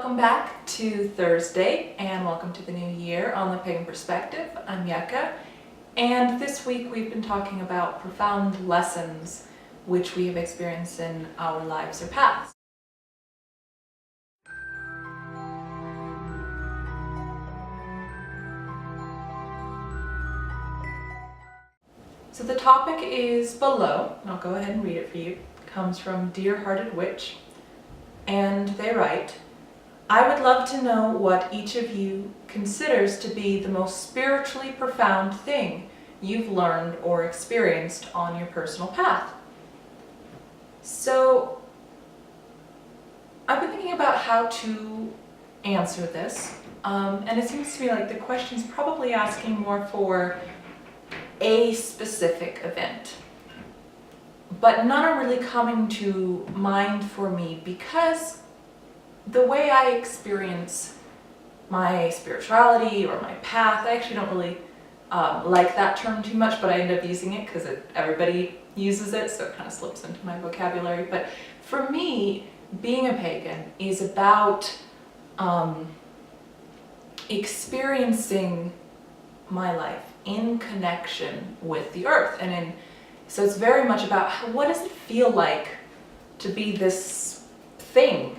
Welcome back to Thursday and welcome to the new year on the Pagan Perspective. I'm Yucca, and this week we've been talking about profound lessons which we have experienced in our lives or paths. So the topic is below, and I'll go ahead and read it for you. It comes from Deerheartedwitch, and they write, I would love to know what each of you considers to be the most spiritually profound thing you've learned or experienced on your personal path. So I've been thinking about how to answer this, and it seems to me like the question's probably asking more for a specific event, but none are really coming to mind for me because the way I experience my spirituality or my path, I actually don't really like that term too much, but I end up using it because everybody uses it, so it kind of slips into my vocabulary. But for me, being a pagan is about experiencing my life in connection with the earth, so it's very much about what does it feel like to be this thing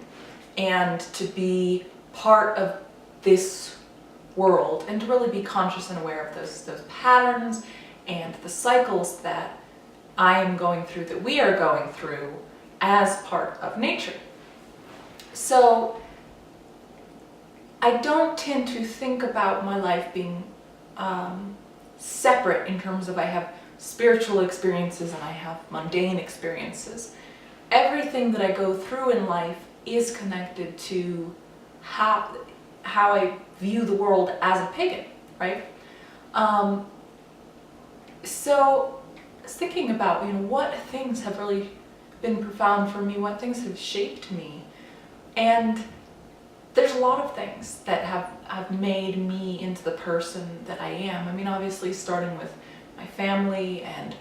and to be part of this world, and to really be conscious and aware of those patterns and the cycles that I am going through, that we are going through as part of nature. So I don't tend to think about my life being separate in terms of I have spiritual experiences and I have mundane experiences. Everything that I go through in life is connected to how I view the world as a pagan, right? So I was thinking about, what things have really been profound for me, what things have shaped me, and there's a lot of things that have made me into the person that I am. I mean, obviously starting with my family and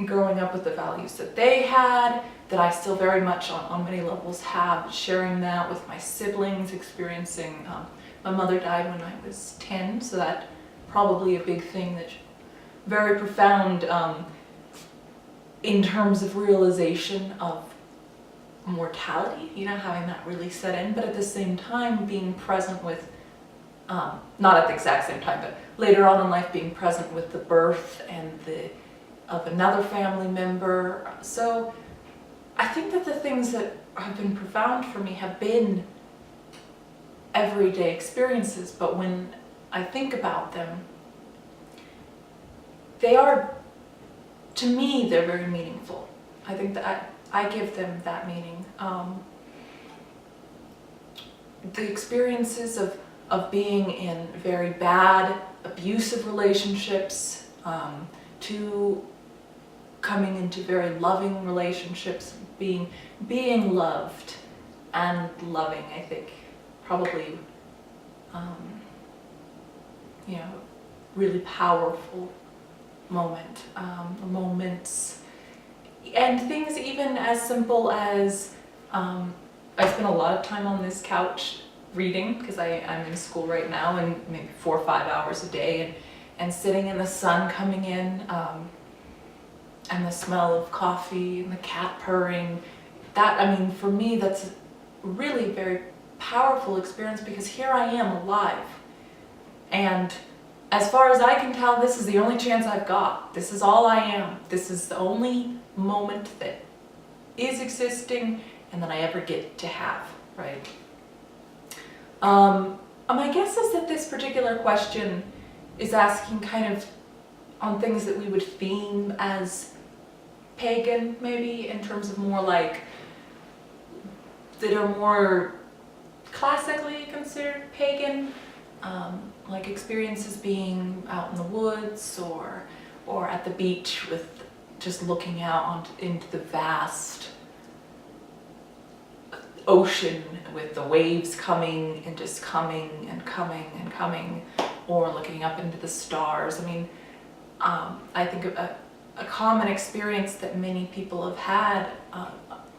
growing up with the values that they had, that I still very much on many levels have, sharing that with my siblings, experiencing, my mother died when I was 10, so that probably a big thing that's very profound in terms of realization of mortality, having that really set in, but at the same time being present with, not at the exact same time, but later on in life being present with the birth of another family member. So I think that the things that have been profound for me have been everyday experiences, but when I think about them, to me, they're very meaningful. I think that I give them that meaning. The experiences of being in very bad, abusive relationships, to coming into very loving relationships, being loved and loving, I think probably, really powerful moments, and things even as simple as, I spend a lot of time on this couch reading because I'm in school right now, and maybe 4 or 5 hours a day, and sitting in the sun coming in, and the smell of coffee and the cat purring. For me, that's a really very powerful experience because here I am alive. And as far as I can tell, this is the only chance I've got. This is all I am. This is the only moment that is existing and that I ever get to have, right? My guess is that this particular question is asking kind of on things that we would theme as pagan, maybe, in terms of more like, that are more classically considered pagan, like experiences being out in the woods or at the beach with just looking out into the vast ocean with the waves coming and just coming and coming and coming, or looking up into the stars. I think a common experience that many people have had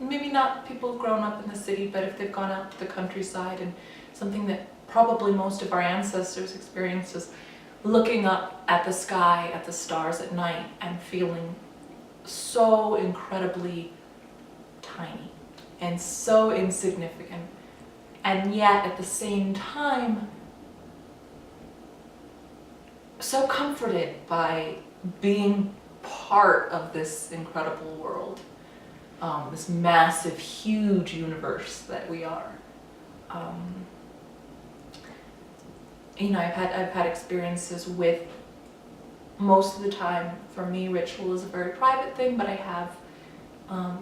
maybe not people who've grown up in the city, but if they've gone out to the countryside, and something that probably most of our ancestors experienced is looking up at the sky, at the stars at night, and feeling so incredibly tiny and so insignificant, and yet at the same time so comforted by being part of this incredible world, this massive, huge universe that we are. You know, I've had experiences with, most of the time for me, ritual is a very private thing, but I have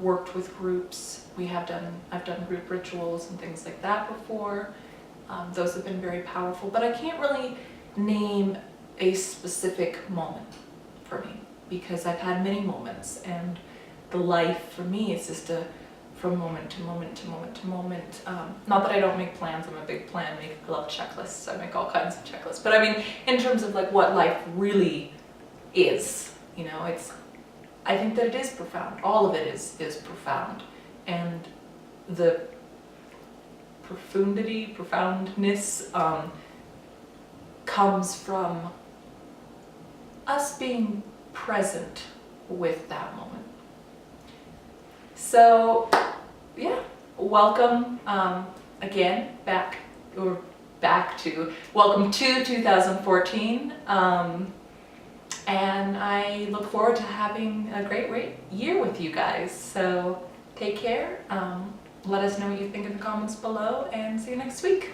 worked with groups. I've done group rituals and things like that before. Those have been very powerful, but I can't really name a specific moment for me, because I've had many moments, and the life for me is just from moment to moment to moment to moment. Not that I don't make plans, I'm a big plan maker. I love checklists, I make all kinds of checklists. But I mean, in terms of like what life really is, you know, I think that it is profound. All of it is profound. And the profoundness comes from us being present with that moment. So yeah, welcome again welcome to 2014, and I look forward to having a great year with you guys. So take care, let us know what you think in the comments below, and see you next week.